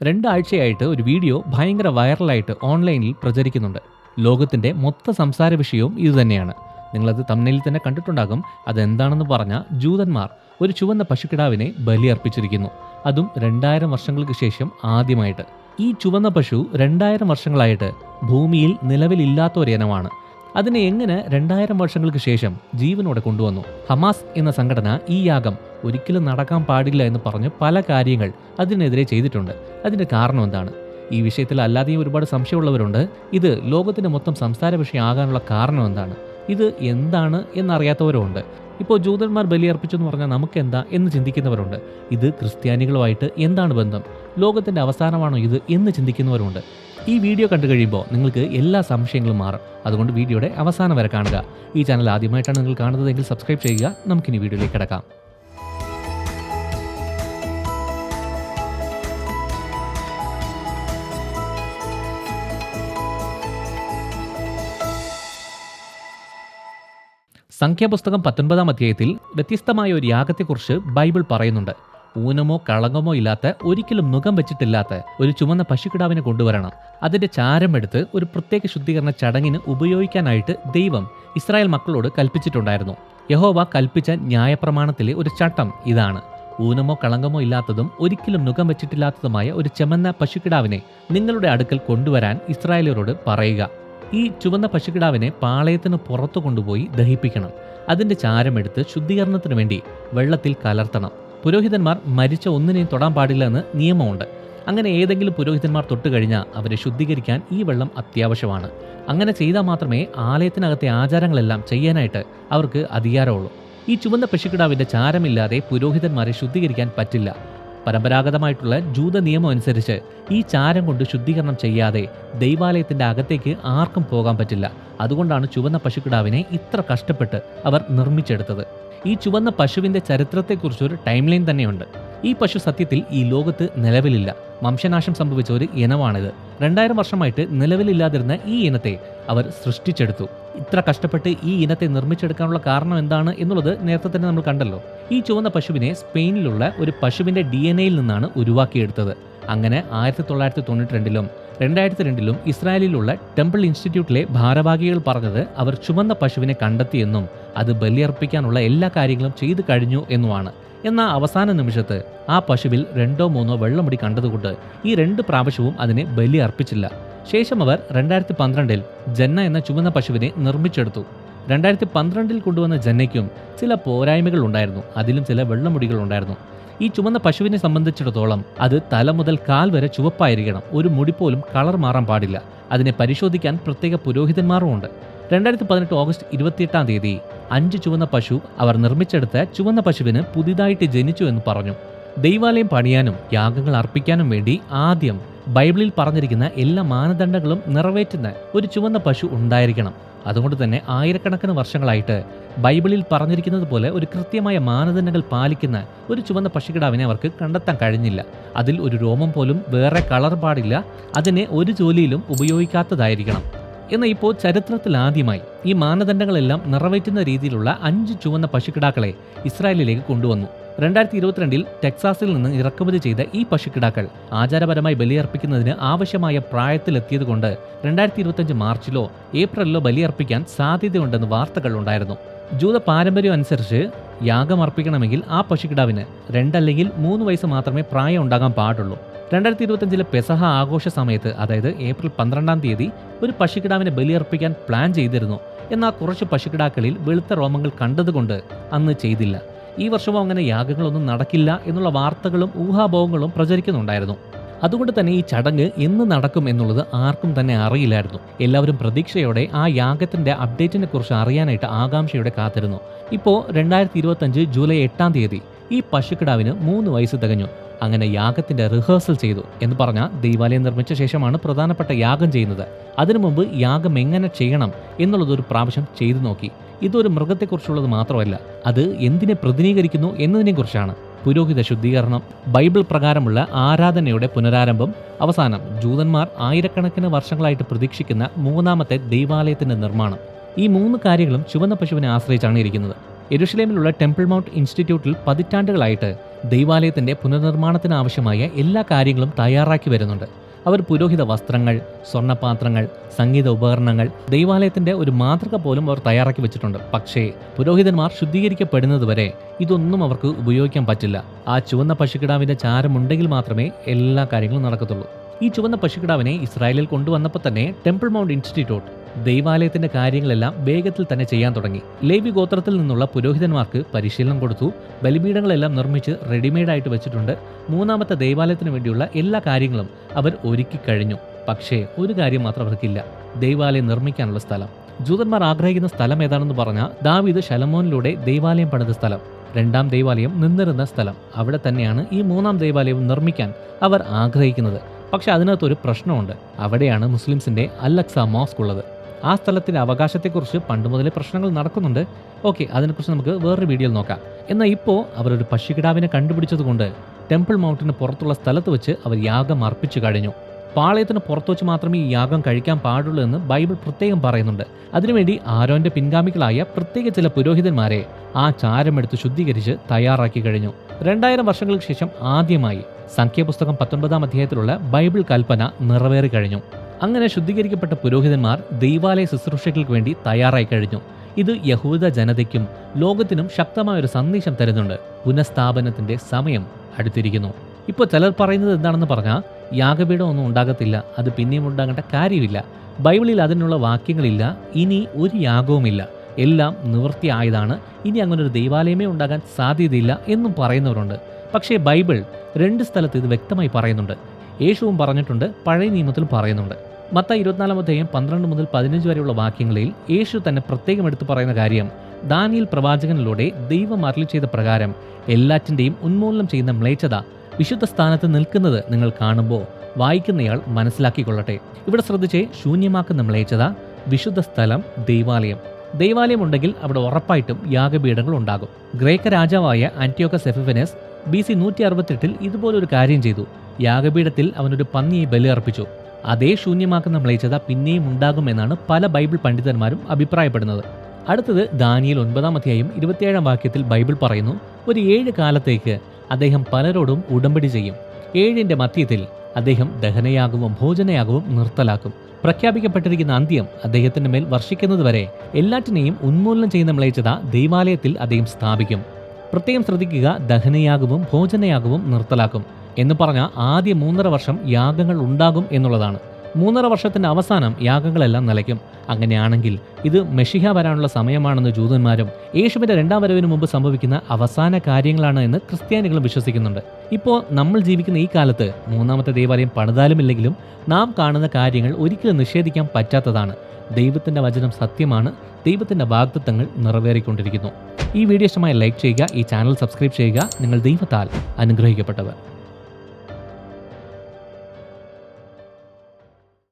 രണ്ടാഴ്ചയായിട്ട് ഒരു വീഡിയോ ഭയങ്കര വൈറലായിട്ട് ഓൺലൈനിൽ പ്രചരിക്കുന്നുണ്ട്. ലോകത്തിന്റെ മൊത്ത സംസാര വിഷയവും ഇതുതന്നെയാണ്. നിങ്ങളത് തമ്മിലിൽ തന്നെ കണ്ടിട്ടുണ്ടാകും. അതെന്താണെന്ന് പറഞ്ഞാൽ ജൂതന്മാർ ഒരു ചുവന്ന പശുക്കിടാവിനെ ബലിയർപ്പിച്ചിരിക്കുന്നു. അതും 2000 വർഷങ്ങൾക്ക് ശേഷം ആദ്യമായിട്ട്. ഈ ചുവന്ന പശു 2000 വർഷങ്ങളായിട്ട് ഭൂമിയിൽ നിലവിലില്ലാത്ത ഒരു ഇനമാണ്. അതിനെ എങ്ങനെ 2000 വർഷങ്ങൾക്ക് ശേഷം ജീവനോടെ കൊണ്ടുവന്നു? ഹമാസ് എന്ന സംഘടന ഈ യാഗം ഒരിക്കലും നടക്കാൻ പാടില്ല എന്ന് പറഞ്ഞ് പല കാര്യങ്ങൾ അതിനെതിരെ ചെയ്തിട്ടുണ്ട്. അതിന്റെ കാരണം എന്താണ്? ഈ വിഷയത്തിൽ അല്ലാതെയും ഒരുപാട് സംശയമുള്ളവരുണ്ട്. ഇത് ലോകത്തിന്റെ മൊത്തം സംസാര വിഷയമാകാനുള്ള കാരണം എന്താണ്? ഇത് എന്താണ് എന്നറിയാത്തവരുമുണ്ട്. ഇപ്പോൾ ജൂതന്മാർ ബലിയർപ്പിച്ചെന്ന് പറഞ്ഞാൽ നമുക്കെന്താ എന്ന് ചിന്തിക്കുന്നവരുണ്ട്. ഇത് ക്രിസ്ത്യാനികളുമായിട്ട് എന്താണ് ബന്ധം? ലോകത്തിന്റെ അവസാനമാണോ ഇത് എന്ന് ചിന്തിക്കുന്നവരുണ്ട്. ഈ വീഡിയോ കണ്ടു കഴിയുമ്പോൾ നിങ്ങൾക്ക് എല്ലാ സംശയങ്ങളും മാറും. അതുകൊണ്ട് വീഡിയോയുടെ അവസാനം വരെ കാണുക. ഈ ചാനൽ ആദ്യമായിട്ടാണ് നിങ്ങൾ കാണുന്നതെങ്കിൽ സബ്സ്ക്രൈബ് ചെയ്യുക. നമുക്കിനി വീഡിയോയിലേക്ക് കിടക്കാം. സംഖ്യാപുസ്തകം 19-ാം അധ്യായത്തിൽ വ്യത്യസ്തമായ ഒരു യാഗത്തെക്കുറിച്ച് ബൈബിൾ പറയുന്നുണ്ട്. ഊനമോ കളങ്കമോ ഇല്ലാത്ത, ഒരിക്കലും നുകം വെച്ചിട്ടില്ലാത്ത ഒരു ചുമന്ന പശുക്കിടാവിനെ കൊണ്ടുവരണം. അതിന്റെ ചാരമെടുത്ത് ഒരു പ്രത്യേക ശുദ്ധീകരണ ചടങ്ങിന് ഉപയോഗിക്കാനായിട്ട് ദൈവം ഇസ്രായേൽ മക്കളോട് കൽപ്പിച്ചിട്ടുണ്ടായിരുന്നു. യഹോവ കൽപ്പിച്ച ന്യായപ്രമാണത്തിലെ ഒരു ചട്ടം ഇതാണ്. ഊനമോ കളങ്കമോ ഇല്ലാത്തതും ഒരിക്കലും നുകം വെച്ചിട്ടില്ലാത്തതുമായ ഒരു ചുമന്ന പശുക്കിടാവിനെ നിങ്ങളുടെ അടുക്കൽ കൊണ്ടുവരാൻ ഇസ്രായേലരോട് പറയുക. ഈ ചുവന്ന പശുക്കിടാവിനെ പാളയത്തിന് പുറത്തു കൊണ്ടുപോയി ദഹിപ്പിക്കണം. അതിന്റെ ചാരമെടുത്ത് ശുദ്ധീകരണത്തിന് വേണ്ടി വെള്ളത്തിൽ കലർത്തണം. പുരോഹിതന്മാർ മരിച്ച ഒന്നിനെയും തൊടാൻ പാടില്ല എന്ന് നിയമമുണ്ട്. അങ്ങനെ ഏതെങ്കിലും പുരോഹിതന്മാർ തൊട്ടുകഴിഞ്ഞാൽ അവരെ ശുദ്ധീകരിക്കാൻ ഈ വെള്ളം അത്യാവശ്യമാണ്. അങ്ങനെ ചെയ്താൽ മാത്രമേ ആലയത്തിനകത്തെ ആചാരങ്ങളെല്ലാം ചെയ്യാനായിട്ട് അവർക്ക് അധികാരമുള്ളൂ. ഈ ചുവന്ന പശുക്കിടാവിന്റെ ചാരമില്ലാതെ പുരോഹിതന്മാരെ ശുദ്ധീകരിക്കാൻ പറ്റില്ല. പരമ്പരാഗതമായിട്ടുള്ള ജൂത നിയമം അനുസരിച്ച് ഈ ചാരം കൊണ്ട് ശുദ്ധീകരണം ചെയ്യാതെ ദൈവാലയത്തിന്റെ അകത്തേക്ക് ആർക്കും പോകാൻ പറ്റില്ല. അതുകൊണ്ടാണ് ചുവന്ന പശുക്കിടാവിനെ ഇത്ര കഷ്ടപ്പെട്ട് അവർ നിർമ്മിച്ചെടുത്തത്. ഈ ചുവന്ന പശുവിന്റെ ചരിത്രത്തെക്കുറിച്ചൊരു ടൈം ലൈൻ തന്നെയുണ്ട്. ഈ പശു സത്യത്തിൽ ഈ ലോകത്ത് നിലവിലില്ല. വംശനാശം സംഭവിച്ച ഒരു ഇനമാണിത്. 2000 വർഷമായിട്ട് നിലവിലില്ലാതിരുന്ന ഈ ഇനത്തെ അവർ സൃഷ്ടിച്ചെടുത്തു. ഇത്ര കഷ്ടപ്പെട്ട് ഈ ഇനത്തെ നിർമ്മിച്ചെടുക്കാനുള്ള കാരണം എന്താണ് എന്നുള്ളത് നേരത്തെ തന്നെ നമ്മൾ കണ്ടല്ലോ. ഈ ചുവന്ന പശുവിനെ സ്പെയിനിലുള്ള ഒരു പശുവിന്റെ DNA-യിൽ നിന്നാണ് ഉരുവാക്കിയെടുത്തത്. അങ്ങനെ 1992-ലും 2002-ലും ഇസ്രായേലിലുള്ള ടെമ്പിൾ ഇൻസ്റ്റിറ്റ്യൂട്ടിലെ ഭാരവാഹികൾ പറഞ്ഞത് അവർ ചുവന്ന പശുവിനെ കണ്ടെത്തിയെന്നും അത് ബലിയർപ്പിക്കാനുള്ള എല്ലാ കാര്യങ്ങളും ചെയ്തു കഴിഞ്ഞു എന്നുമാണ്. എന്നാൽ അവസാന നിമിഷത്ത് ആ പശുവിൽ 2-3 വെള്ളമുടി കണ്ടതുകൊണ്ട് ഈ 2 പ്രാവശ്യവും അതിനെ ബലി അർപ്പിച്ചില്ല. ശേഷം അവർ 2012-ൽ ജന്ന എന്ന ചുവന്ന പശുവിനെ നിർമ്മിച്ചെടുത്തു. 2012-ൽ കൊണ്ടുവന്ന ജന്നയ്ക്കും ചില പോരായ്മകൾ ഉണ്ടായിരുന്നു. അതിലും ചില വെള്ളമുടികൾ ഉണ്ടായിരുന്നു. ഈ ചുവന്ന പശുവിനെ സംബന്ധിച്ചിടത്തോളം അത് തല മുതൽ കാൽ വരെ ചുവപ്പായിരിക്കണം. ഒരു മുടി പോലും കളർ മാറാൻ പാടില്ല. അതിനെ പരിശോധിക്കാൻ പ്രത്യേക പുരോഹിതന്മാരുമുണ്ട്. 2018 ഓഗസ്റ്റ് 28-ാം തീയതി 5 ചുവന്ന പശു അവർ നിർമ്മിച്ചെടുത്ത ചുവന്ന പശുവിന് പുതിയതായിട്ട് ജനിച്ചു എന്ന് പറഞ്ഞു. ദൈവാലയം പണിയാനും യാഗങ്ങൾ അർപ്പിക്കാനും വേണ്ടി ആദ്യം ബൈബിളിൽ പറഞ്ഞിരിക്കുന്ന എല്ലാ മാനദണ്ഡങ്ങളും നിറവേറ്റുന്ന ഒരു ചുവന്ന പശു ഉണ്ടായിരിക്കണം. അതുകൊണ്ട് തന്നെ ആയിരക്കണക്കിന് വർഷങ്ങളായിട്ട് ബൈബിളിൽ പറഞ്ഞിരിക്കുന്നത് പോലെ ഒരു കൃത്യമായ മാനദണ്ഡങ്ങൾ പാലിക്കുന്ന ഒരു ചുവന്ന പശുക്കിടാവിനെ അവർക്ക് കണ്ടെത്താൻ കഴിഞ്ഞില്ല. അതിൽ ഒരു രോമം പോലും വേറെ കളർ പാടില്ല. അതിനെ ഒരു ജോലിയിലും ഉപയോഗിക്കാത്തതായിരിക്കണം. എന്നാൽ ഇപ്പോൾ ചരിത്രത്തിൽ ആദ്യമായി ഈ മാനദണ്ഡങ്ങളെല്ലാം നിറവേറ്റുന്ന രീതിയിലുള്ള 5 ചുവന്ന പശുക്കിടാക്കളെ ഇസ്രായേലിലേക്ക് കൊണ്ടുവന്നു. 2022-ൽ ടെക്സാസിൽ നിന്ന് ഇറക്കുമതി ചെയ്ത ഈ പശുക്കിടാക്കൾ ആചാരപരമായി ബലിയർപ്പിക്കുന്നതിന് ആവശ്യമായ പ്രായത്തിലെത്തിയതുകൊണ്ട് 2025 മാർച്ചിലോ ഏപ്രിലിലോ ബലിയർപ്പിക്കാൻ സാധ്യതയുണ്ടെന്ന് വാർത്തകൾ ഉണ്ടായിരുന്നു. ജൂത പാരമ്പര്യം അനുസരിച്ച് യാഗം അർപ്പിക്കണമെങ്കിൽ ആ പശുക്കിടാവിന് 2 അല്ലെങ്കിൽ 3 വയസ്സ് മാത്രമേ പ്രായം ഉണ്ടാകാൻ പാടുള്ളൂ. 2025-ലെ പെസഹ ആഘോഷ സമയത്ത്, അതായത് ഏപ്രിൽ 12-ാം തീയതി ഒരു പശുക്കിടാവിനെ ബലിയർപ്പിക്കാൻ പ്ലാൻ ചെയ്തിരുന്നു. എന്നാൽ കുറച്ച് പശുക്കിടാക്കളിൽ വെളുത്ത രോമങ്ങൾ കണ്ടതുകൊണ്ട് അന്ന് ചെയ്തില്ല. ഈ വർഷവും അങ്ങനെ യാഗങ്ങളൊന്നും നടക്കില്ല എന്നുള്ള വാർത്തകളും ഊഹാപോഹങ്ങളും പ്രചരിക്കുന്നുണ്ടായിരുന്നു. അതുകൊണ്ട് തന്നെ ഈ ചടങ്ങ് എന്ന് നടക്കും എന്നുള്ളത് ആർക്കും തന്നെ അറിയില്ലായിരുന്നു. എല്ലാവരും പ്രതീക്ഷയോടെ ആ യാഗത്തിന്റെ അപ്ഡേറ്റിനെ കുറിച്ച് അറിയാനായിട്ട് ആകാംക്ഷയോടെ കാത്തിരുന്നു. ഇപ്പോൾ 2025 ജൂലൈ 8-ാം തീയതി ഈ പശുക്കിടാവിന് 3 വയസ്സ് തികഞ്ഞു. അങ്ങനെ യാഗത്തിന്റെ റിഹേഴ്സൽ ചെയ്തു എന്ന് പറഞ്ഞാൽ ദൈവാലയം നിർമ്മിച്ച ശേഷമാണ് പ്രധാനപ്പെട്ട യാഗം ചെയ്യുന്നത്. അതിനു മുമ്പ് യാഗം എങ്ങനെ ചെയ്യണം എന്നുള്ളതൊരു പ്രാവശ്യം ചെയ്തു നോക്കി. ഇതൊരു മൃഗത്തെക്കുറിച്ചുള്ളത് മാത്രമല്ല, അത് എന്തിനെ പ്രതിനിധീകരിക്കുന്നു എന്നതിനെക്കുറിച്ചാണ്. പുരോഹിത ശുദ്ധീകരണം, ബൈബിൾ പ്രകാരമുള്ള ആരാധനയുടെ പുനരാരംഭം, അവസാനം ജൂതന്മാർ ആയിരക്കണക്കിന് വർഷങ്ങളായിട്ട് പ്രതീക്ഷിക്കുന്ന 3ാമത്തെ ദൈവാലയത്തിന്റെ നിർമ്മാണം. ഈ 3 കാര്യങ്ങളും ചുവന്ന പശുവിനെ ആശ്രയിച്ചാണ് ഇരിക്കുന്നത്. യെരുശലേമിലുള്ള ടെമ്പിൾ മൗണ്ട് ഇൻസ്റ്റിറ്റ്യൂട്ടിൽ പതിറ്റാണ്ടുകളായിട്ട് ദൈവാലയത്തിന്റെ പുനർനിർമ്മാണത്തിന് ആവശ്യമായ എല്ലാ കാര്യങ്ങളും തയ്യാറാക്കി വരുന്നുണ്ട്. അവർ പുരോഹിത വസ്ത്രങ്ങൾ, സ്വർണ്ണപാത്രങ്ങൾ, സംഗീത ഉപകരണങ്ങൾ, ദൈവാലയത്തിന്റെ ഒരു മാതൃക പോലും അവർ തയ്യാറാക്കി വെച്ചിട്ടുണ്ട്. പക്ഷേ പുരോഹിതന്മാർ ശുദ്ധീകരിക്കപ്പെടുന്നതുവരെ ഇതൊന്നും അവർക്ക് ഉപയോഗിക്കാൻ പറ്റില്ല. ആ ചുവന്ന പശുക്കിടാവിന്റെ ചാരമുണ്ടെങ്കിൽ മാത്രമേ എല്ലാ കാര്യങ്ങളും നടക്കത്തുള്ളൂ. ഈ ചുവന്ന പശുക്കിടാവിനെ ഇസ്രായേലിൽ കൊണ്ടുവന്നപ്പോൾ തന്നെ ടെമ്പിൾ മൗണ്ട് ഇൻസ്റ്റിറ്റ്യൂട്ട് ദൈവാലയത്തിന്റെ കാര്യങ്ങളെല്ലാം വേഗത്തിൽ തന്നെ ചെയ്യാൻ തുടങ്ങി. ലേവി ഗോത്രത്തിൽ നിന്നുള്ള പുരോഹിതന്മാർക്ക് പരിശീലനം കൊടുത്തു. ബലിപീഠങ്ങളെല്ലാം നിർമ്മിച്ച് റെഡിമെയ്ഡായിട്ട് വെച്ചിട്ടുണ്ട്. മൂന്നാമത്തെ ദൈവാലയത്തിന് വേണ്ടിയുള്ള എല്ലാ കാര്യങ്ങളും അവർ ഒരുക്കി കഴിഞ്ഞു. പക്ഷേ ഒരു കാര്യം മാത്രം അവർക്കില്ല: ദൈവാലയം നിർമ്മിക്കാനുള്ള സ്ഥലം. ജൂതന്മാർ ആഗ്രഹിക്കുന്ന സ്ഥലം ഏതാണെന്ന് പറഞ്ഞാൽ ദാവീദ് ശലോമോനിലൂടെ ദൈവാലയം പണിത സ്ഥലം, രണ്ടാം ദൈവാലയം നിന്നിരുന്ന സ്ഥലം. അവിടെ തന്നെയാണ് ഈ മൂന്നാം ദൈവാലയം നിർമ്മിക്കാൻ അവർ ആഗ്രഹിക്കുന്നത്. പക്ഷെ അതിനകത്തൊരു പ്രശ്നമുണ്ട്. അവിടെയാണ് മുസ്ലിംസിന്റെ അൽ-അക്സ മോസ്ക് ഉള്ളത്. ആ സ്ഥലത്തിന്റെ അവകാശത്തെക്കുറിച്ച് പണ്ട് മുതലേ പ്രശ്നങ്ങൾ നടക്കുന്നുണ്ട്. ഓക്കെ, അതിനെക്കുറിച്ച് നമുക്ക് വേറൊരു വീഡിയോയിൽ നോക്കാം. എന്നാൽ ഇപ്പോൾ അവരൊരു പശുക്കിടാവിനെ കണ്ടുപിടിച്ചതുകൊണ്ട് ടെമ്പിൾ മൗണ്ടിന് പുറത്തുള്ള സ്ഥലത്ത് വെച്ച് അവർ യാഗം അർപ്പിച്ചു കഴിഞ്ഞു. പാളയത്തിന് പുറത്തു വെച്ച് മാത്രമേ ഈ യാഗം കഴിക്കാൻ പാടുള്ളൂ എന്ന് ബൈബിൾ പ്രത്യേകം പറയുന്നുണ്ട്. അതിനുവേണ്ടി ആരോന്റെ പിൻഗാമികളായ പ്രത്യേക ചില പുരോഹിതന്മാരെ ആ ചാരമെടുത്ത് ശുദ്ധീകരിച്ച് തയ്യാറാക്കി കഴിഞ്ഞു. 2000 വർഷങ്ങൾക്ക് ശേഷം ആദ്യമായി സംഖ്യാപുസ്തകം 19-ാം അധ്യായത്തിലുള്ള ബൈബിൾ കൽപ്പന നിറവേറി കഴിഞ്ഞു. അങ്ങനെ ശുദ്ധീകരിക്കപ്പെട്ട പുരോഹിതന്മാർ ദൈവാലയ ശുശ്രൂഷകൾക്ക് വേണ്ടി തയ്യാറായി കഴിഞ്ഞു. ഇത് യഹൂദ ജനതയ്ക്കും ലോകത്തിനും ശക്തമായ ഒരു സന്ദേശം തരുന്നുണ്ട്. പുനഃസ്ഥാപനത്തിന്റെ സമയം അടുത്തിരിക്കുന്നു. ഇപ്പോൾ ചിലർ പറയുന്നത് എന്താണെന്ന് പറഞ്ഞാൽ, യാഗപീഠം ഒന്നും ഉണ്ടാകത്തില്ല, അത് പിന്നെയും ഉണ്ടാകേണ്ട കാര്യമില്ല, ബൈബിളിൽ അതിനുള്ള വാക്യങ്ങളില്ല, ഇനി ഒരു യാഗവുമില്ല, എല്ലാം നിവൃത്തിയായതാണ്, ഇനി അങ്ങനെ ഒരു ദൈവാലയമേ ഉണ്ടാകാൻ സാധ്യതയില്ല എന്നും പറയുന്നവരുണ്ട്. പക്ഷേ ബൈബിൾ 2 സ്ഥലത്ത് ഇത് വ്യക്തമായി പറയുന്നുണ്ട്. യേശുവും പറഞ്ഞിട്ടുണ്ട്, പഴയ നിയമത്തിലും പറയുന്നുണ്ട്. മത്തായി 24-ാം അധ്യായം 12 മുതൽ 15 വരെയുള്ള വാക്യങ്ങളിൽ യേശു തന്നെ പ്രത്യേകം എടുത്തു പറയുന്ന കാര്യം, ദാനിയേൽ പ്രവാചകനിലൂടെ ദൈവം അരുളി ചെയ്ത പ്രകാരം എല്ലാറ്റിൻ്റെയും ഉന്മൂലനം ചെയ്യുന്ന മ്ലേച്ഛത വിശുദ്ധ സ്ഥാനത്ത് നിൽക്കുന്നത് നിങ്ങൾ കാണുമ്പോൾ വായിക്കുന്നയാൾ മനസ്സിലാക്കിക്കൊള്ളട്ടെ. ഇവിടെ ശ്രദ്ധിച്ചേ, ശൂന്യമാക്കുന്ന മ്ലേച്ഛത, വിശുദ്ധ സ്ഥലം, ദൈവാലയം ഉണ്ടെങ്കിൽ അവിടെ ഉറപ്പായിട്ടും യാഗപീഠങ്ങൾ ഉണ്ടാകും. ഗ്രേക്ക രാജാവായ ആന്റിയോക്കസ് എപ്പിഫനസ് BC 168 ഇതുപോലൊരു കാര്യം ചെയ്തു. യാഗപീഠത്തിൽ അവനൊരു പന്നിയെ ബലിയർപ്പിച്ചു. അതേ ശൂന്യമാക്കുന്ന മ്ലേച്ഛത പിന്നെയും ഉണ്ടാകുമെന്നാണ് പല ബൈബിൾ പണ്ഡിതന്മാരും അഭിപ്രായപ്പെടുന്നത്. അടുത്തത് ദാനിയേൽ 9-ാം അധ്യായം 27-ാം വാക്യത്തിൽ ബൈബിൾ പറയുന്നു, ഒരു 7 കാലത്തേക്ക് അദ്ദേഹം പലരോടും ഉടമ്പടി ചെയ്യും. 7ന്റെ മധ്യത്തിൽ അദ്ദേഹം ദഹനയാഗവും ഭോജനയാഗവും നിർത്തലാക്കും. പ്രഖ്യാപിക്കപ്പെട്ടിരിക്കുന്ന അന്ത്യം അദ്ദേഹത്തിന്റെ മേൽ വർഷിക്കുന്നതുവരെ എല്ലാറ്റിനെയും ഉന്മൂലനം ചെയ്യുന്ന മ്ലേച്ഛത ദൈവാലയത്തിൽ അദ്ദേഹം സ്ഥാപിക്കും. പ്രത്യേകം ശ്രദ്ധിക്കുക, ദഹനയാഗവും ഭോജനയാഗവും നിർത്തലാക്കും എന്ന് പറഞ്ഞാൽ ആദ്യ 3.5 വർഷം യാഗങ്ങൾ ഉണ്ടാകും എന്നുള്ളതാണ്. 3.5 വർഷത്തിന്റെ അവസാനം യാഗങ്ങളെല്ലാം നിലയ്ക്കും. അങ്ങനെയാണെങ്കിൽ ഇത് മെഷിഹ വരാനുള്ള സമയമാണെന്ന് ജൂതന്മാരും യേശുവിന്റെ 2ാം വരവിന് മുമ്പ് സംഭവിക്കുന്ന അവസാന കാര്യങ്ങളാണ് എന്ന് ക്രിസ്ത്യാനികളും വിശ്വസിക്കുന്നുണ്ട്. ഇപ്പോൾ നമ്മൾ ജീവിക്കുന്ന ഈ കാലത്ത് 3ാമത്തെ ദൈവാലയം പണിതാലുമില്ലെങ്കിലും നാം കാണുന്ന കാര്യങ്ങൾ ഒരിക്കലും നിഷേധിക്കാൻ പറ്റാത്തതാണ്. ദൈവത്തിന്റെ വചനം സത്യമാണ്. ദൈവത്തിന്റെ വാഗ്ദത്തങ്ങൾ നിറവേറിക്കൊണ്ടിരിക്കുന്നു. ഈ വീഡിയോ ഇഷ്ടമായി ലൈക്ക് ചെയ്യുക, ഈ ചാനൽ സബ്സ്ക്രൈബ് ചെയ്യുക. നിങ്ങൾ ദൈവത്താൽ അനുഗ്രഹിക്കപ്പെട്ടവർ.